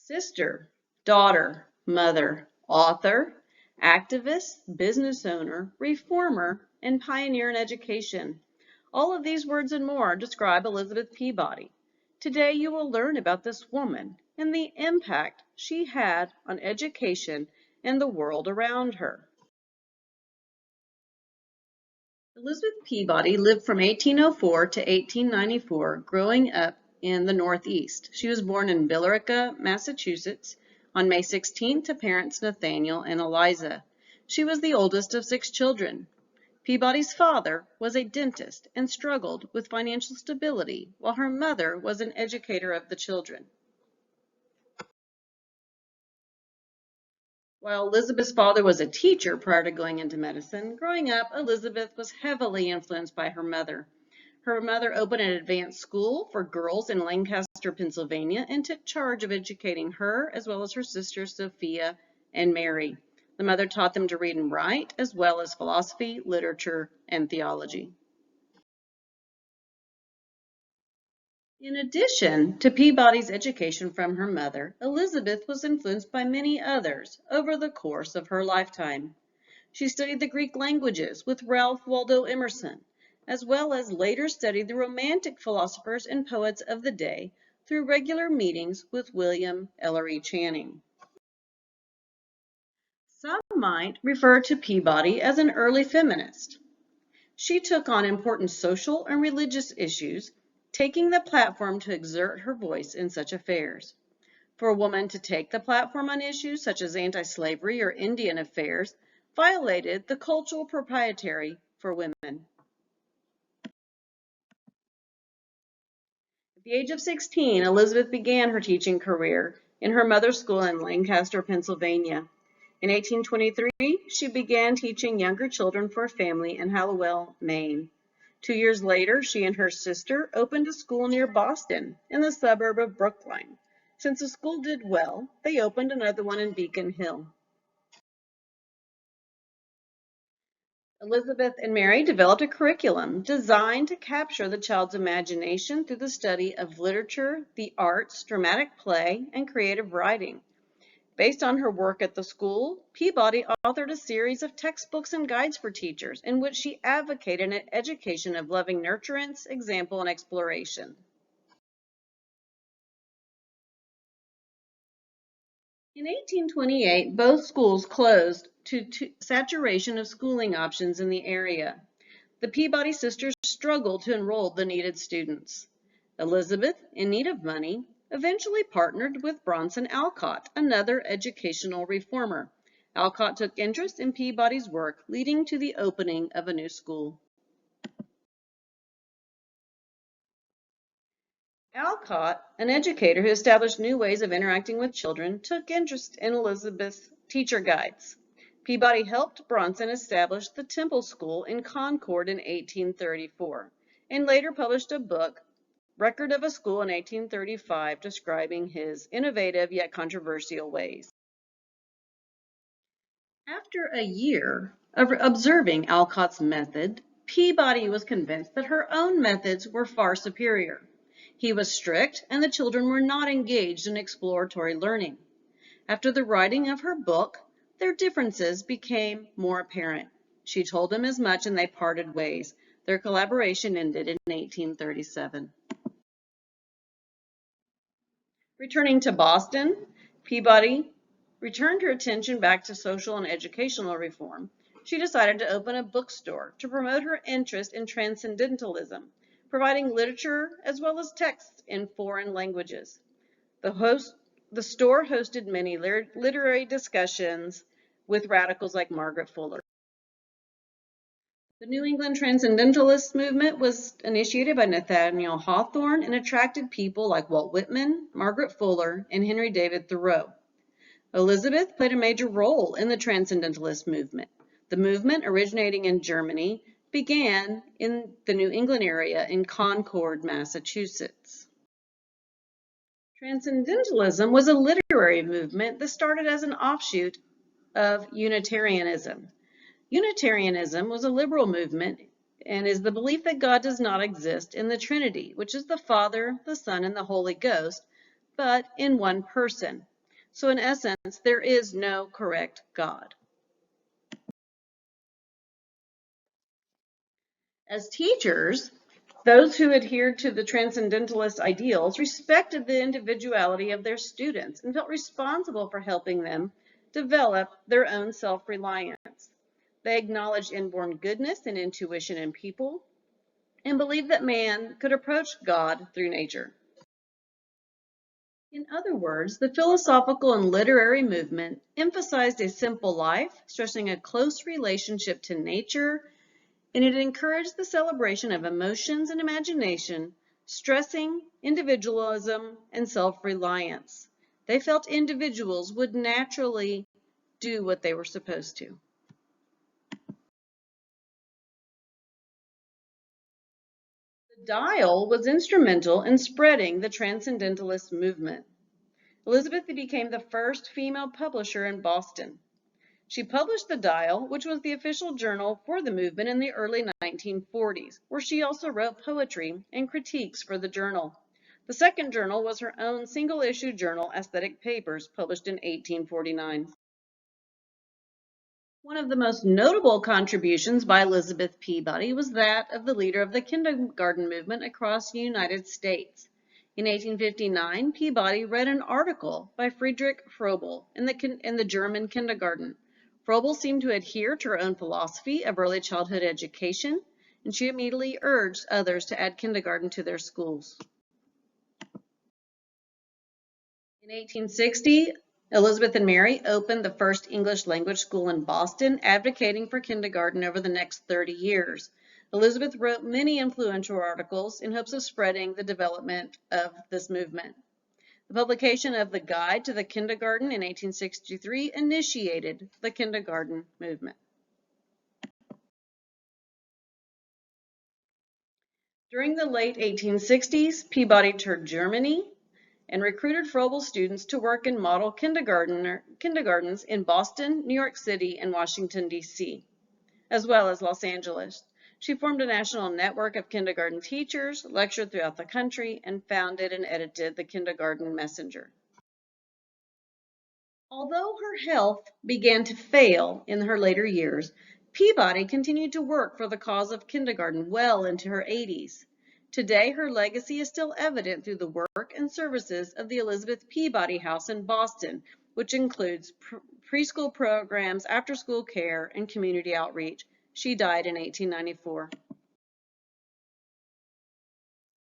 Sister, daughter, mother, author, activist, business owner, reformer, and pioneer in education. All of these words and more describe Elizabeth Peabody. Today you will learn about this woman and the impact she had on education and the world around her. Elizabeth Peabody lived from 1804 to 1894, growing up in the Northeast. She was born in Billerica, Massachusetts, on May 16th to parents Nathaniel and Eliza. She was the oldest of 6 children. Peabody's father was a dentist and struggled with financial stability, while her mother was an educator of the children. While Elizabeth's father was a teacher prior to going into medicine, growing up, Elizabeth was heavily influenced by her mother. Her mother opened an advanced school for girls in Lancaster, Pennsylvania, and took charge of educating her as well as her sisters Sophia and Mary. The mother taught them to read and write, as well as philosophy, literature, and theology. In addition to Peabody's education from her mother, Elizabeth was influenced by many others over the course of her lifetime. She studied the Greek languages with Ralph Waldo Emerson, as well as later studied the Romantic philosophers and poets of the day through regular meetings with William Ellery Channing. Some might refer to Peabody as an early feminist. She took on important social and religious issues, taking the platform to exert her voice in such affairs. For a woman to take the platform on issues such as anti-slavery or Indian affairs violated the cultural proprietary for women. At the age of 16, Elizabeth began her teaching career in her mother's school in Lancaster, Pennsylvania. In 1823, she began teaching younger children for a family in Hallowell, Maine. 2 years later, she and her sister opened a school near Boston in the suburb of Brookline. Since the school did well, they opened another one in Beacon Hill. Elizabeth and Mary developed a curriculum designed to capture the child's imagination through the study of literature, the arts, dramatic play, and creative writing. Based on her work at the school, Peabody authored a series of textbooks and guides for teachers in which she advocated an education of loving nurturance, example, and exploration. In 1828, both schools closed to saturation of schooling options in the area. The Peabody sisters struggled to enroll the needed students. Elizabeth, in need of money, eventually partnered with Bronson Alcott, another educational reformer. Alcott took interest in Peabody's work, leading to the opening of a new school. Alcott, an educator who established new ways of interacting with children, took interest in Elizabeth's teacher guides. Peabody helped Bronson establish the Temple School in Concord in 1834, and later published a book, Record of a School in 1835, describing his innovative yet controversial ways. After a year of observing Alcott's method, Peabody was convinced that her own methods were far superior. He was strict, and the children were not engaged in exploratory learning. After the writing of her book, their differences became more apparent. She told him as much, and they parted ways. Their collaboration ended in 1837. Returning to Boston, Peabody returned her attention back to social and educational reform. She decided to open a bookstore to promote her interest in transcendentalism, providing literature as well as texts in foreign languages. The store hosted many literary discussions with radicals like Margaret Fuller. The New England Transcendentalist movement was initiated by Nathaniel Hawthorne and attracted people like Walt Whitman, Margaret Fuller, and Henry David Thoreau. Elizabeth played a major role in the Transcendentalist movement. The movement, originating in Germany, began in the New England area in Concord, Massachusetts. Transcendentalism was a literary movement that started as an offshoot of Unitarianism. Unitarianism was a liberal movement and is the belief that God does not exist in the Trinity, which is the Father, the Son, and the Holy Ghost, but in one person. So in essence, there is no correct God. As teachers, those who adhered to the transcendentalist ideals respected the individuality of their students and felt responsible for helping them develop their own self-reliance. They acknowledged inborn goodness and intuition in people and believed that man could approach God through nature. In other words, the philosophical and literary movement emphasized a simple life, stressing a close relationship to nature, and it encouraged the celebration of emotions and imagination, stressing individualism and self-reliance. They felt individuals would naturally do what they were supposed to. The dial was instrumental in spreading the transcendentalist movement. Elizabeth became the first female publisher in Boston. She published the Dial, which was the official journal for the movement in the early 1940s, where she also wrote poetry and critiques for the journal. The second journal was her own single-issue journal, Aesthetic Papers, published in 1849. One of the most notable contributions by Elizabeth Peabody was that of the leader of the kindergarten movement across the United States. In 1859, Peabody read an article by Friedrich Froebel in the German kindergarten. Froebel seemed to adhere to her own philosophy of early childhood education, and she immediately urged others to add kindergarten to their schools. In 1860, Elizabeth and Mary opened the first English language school in Boston, advocating for kindergarten over the next 30 years. Elizabeth wrote many influential articles in hopes of spreading the development of this movement. The publication of the Guide to the Kindergarten in 1863 initiated the kindergarten movement. During the late 1860s, Peabody toured Germany and recruited Froebel students to work in model kindergartens in Boston, New York City, and Washington, D.C., as well as Los Angeles. She formed a national network of kindergarten teachers, lectured throughout the country, and founded and edited the Kindergarten Messenger. Although her health began to fail in her later years, Peabody continued to work for the cause of kindergarten well into her 80s. Today, her legacy is still evident through the work and services of the Elizabeth Peabody House in Boston, which includes preschool programs, after-school care, and community outreach. She died in 1894.